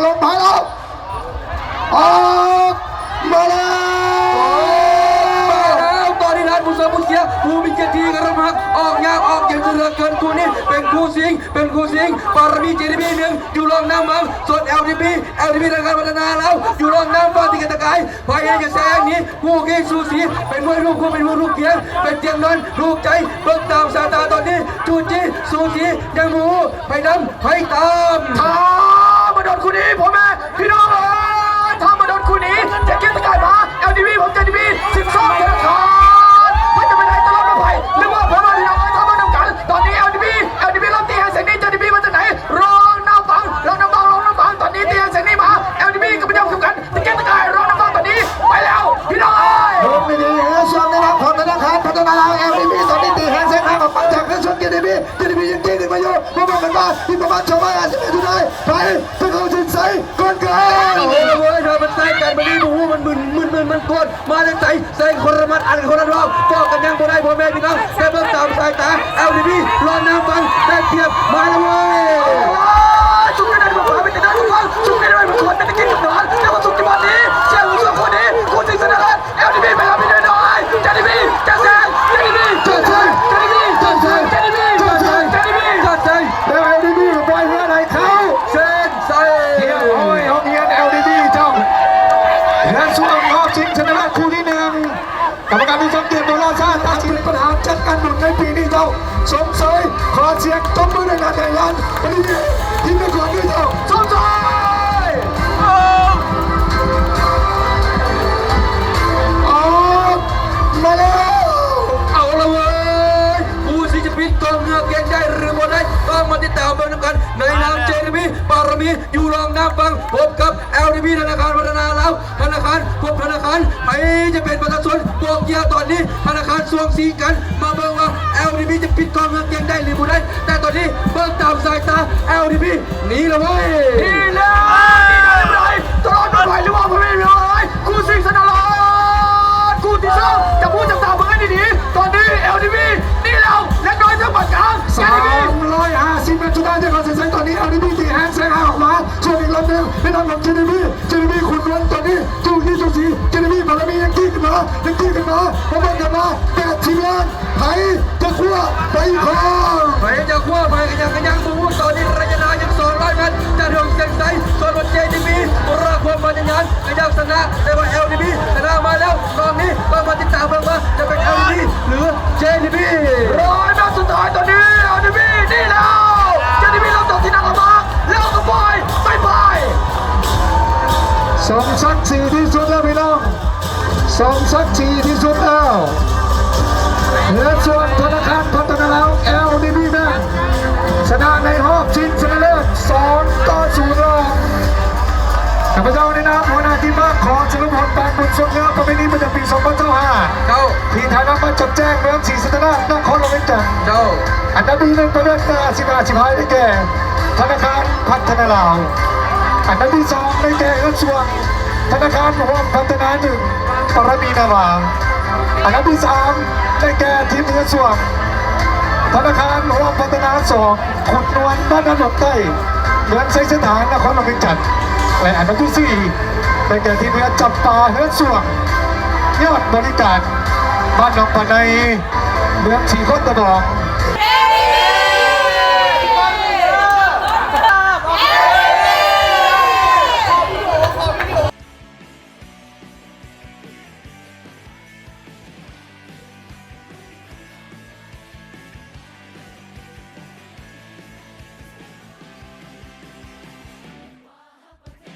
ลงไปแล้วออกมาแล้วตอนนี้ร้านบุษบุเสียผู้มีเกียรติกระมักออกยากออกอย่างเหลือเกินคู่นี้เป็นคู่สิงปารมีเจดีบีหนึ่งอยู่รองน้ำมังส่วนเอลดีบีทางการพัฒนาแล้วอยู่รองน้ำฟ้าที่กระตะกายพายกระแสนี้คู่เกสูสีเป็นมวยลูกคู่เป็นมวยลูกเกียงเป็นเตียงนอนลูกใจเบิกตามสายตาตอนนี้จูจีสูสียังมูไปนำไปตามมาโดนคู่นี้ผมแม่พี่น้องถ้ามาโดนคู่นี้จะเกียรติกายมาเอลดีบีผมเจดีบี12 ธนาคารไม่จะไปไหนตลอดรถไฟหรือว่าผมมาพี่น้องถ้ามาทำกันตอนนี้เอลดีบีรอบตีแห่งเสียงนี้เจดีบีมาจากไหนรองน้ำฟังตอนนี้ตีแห่งเสียงนี้มาเอลดีบีกับพี่น้องคู่กันจะเกียรติกายรองน้ำฟังตอนนี้ไปแล้วพี่น้องลงไม่ดีส่วนในรับของธนาคารพัฒนาเอลดีบีตอนนี้ตีแห่งเสียงนี้มาฟังจากเรื่องเจดีบียังตีหนึ่งมาอยู่พวกมันกันมาที่ประมาณชาวบ้าน51 อยู่ไหนไปเข้าชิงใส่ก้นกลางโอ้ยเธอมันใส่กันมันนี่หมูมันมึนมันกดมาจากใจใส่คนละมัดอันคนละรอบบอกกันยังบ่ได้พ่อแม่พี่น้องแค่เบิ่งตามสายตาเอลดีบีรอน้ำฟังได้เพียบมาแล้วเว้ยชุกได้ด้วยความเป็นแต่ได้ทุกคนชุกได้ด้วยมันควรเป็นตะกี้กับนอนแต่ว่าชุกที่วันนี้เชื่อผู้ชมคนนี้คู่จริงสนานเอลดีบีไปแล้วพี่น้อยเจดีบีเจแซงเจดีบีเจแซงเจดีบีเจแซงเจดีบีเจแซงเจดีบีเจแซงแล้วเอลดีบีปล่อยเพื่อไหนเขาเส้นใส่โอ้ยห้องเรียนเอลดีบีเจ้าเรียนช่วงรอบชิงชนะคู่ที่1กรรมการผู้ทรงเกียรติโดนล่าชาติตัดสินปัญหาจัดการหนุนในปีนี้เจ้าสมศรีขอเสียงตบมือในงานแต่งงานวันนี้ทีมนักข่าวด้วยเจ้าสมศรีออกมาแล้วเอาละเว้ยผู้ที่จะปิดกองเงือกแกงได้หรือบ่ได้ต้องมาติดตามเบิ่งกันในนามเจดีบีปารมีอยู่รองน้ำฟังพบกับเอลดีบีธนาคารพัฒนาแล้วธนาคารพบธนาคารไปจะเป็นประชาชนโตเกียวตอนนี้ธนาคารสวงสีกันมาเบิ่งว่าเอลดีบีจะปิดกองเงือกแกงได้หรือบ่ได้แต่ตอนนี้เบิ่งตามสายตาเอลดีบีหนีละเว้ยหนีเลยตลอดไปหรือว่าไม่มีอะไรคู่สิงสนานคู่ที่2จะพูดจากตาเบิ่งให้ดีๆตอนนี้เอลดีบีนี่แล้วและน้อยทั้งหมดกลาง350 เมตรจุดได้จากการเซ็นตอนนี้เอลดีบีตีแฮนด์แซงออกมาช่วงอีกรอบนึงเป็นทางของเจดีบีขุนล้วนตอนนี้จูนี่จูสีเจดีบีบารมียังกี้กันมาพอเบิ่งกันมา8 ทีมงานไทยจะขั้วไปคอไปจะขั้วไปกันยังบูตอนนี้ระยะทางยัง200 เมตรจะถึงเส้นชัยส่วนวันเจดีบีราคมปัญญาก็ยังชนะแต่ว่าเอลดีบีชนะมาแล้วรอบนี้ต้องมาติดตามเบิ่งว่าจะเป็นเอลดีบีหรือเจดีบี100 เมตรสุดท้ายตอนนี้เอลดีบีนี่แล้วเจดีบีเราต่อที่นักละมาแล้วก็บอยไปสมศักดิ์ศรีที่สุดแล้วพี่น้องสมศักดิ์ศรีที่สุดแล้วเหลือส่วนธนาคารพัฒนาแล้วเอลดีบีแม่ชนะในรอบชิงชนะเลิศ2-0รอบข้าพเจ้าในนามหัวหน้าทีมของเฉลิมพลปานบุญทรงเนื้อประเพณีประจำปี2025ที่ฐานะมาจัดแจ้งเมืองศรีสัตนานครหลวงเวียงจันทร์อันดับที่1ประเภท15ได้แก่ธนาคารพัฒนาลาวอันดับที่2ได้แก่เอื้อส่วนธนาคารรวมพัฒนา1ปรมีนาวาอันดับที่3ได้แก่ทีมเอื้อส่วนธนาคารรวมพัฒนา2ขุนนวลบ้านน้ำหนองใต้เมืองไซสถานนครหลวงเวียงจันทร์และอันดับที่4ได้แก่ทีมเอื้อจับปาเอื้อส่วนยอดบริการบ้านหนองปะในเมืองศรีโคตรตะบอก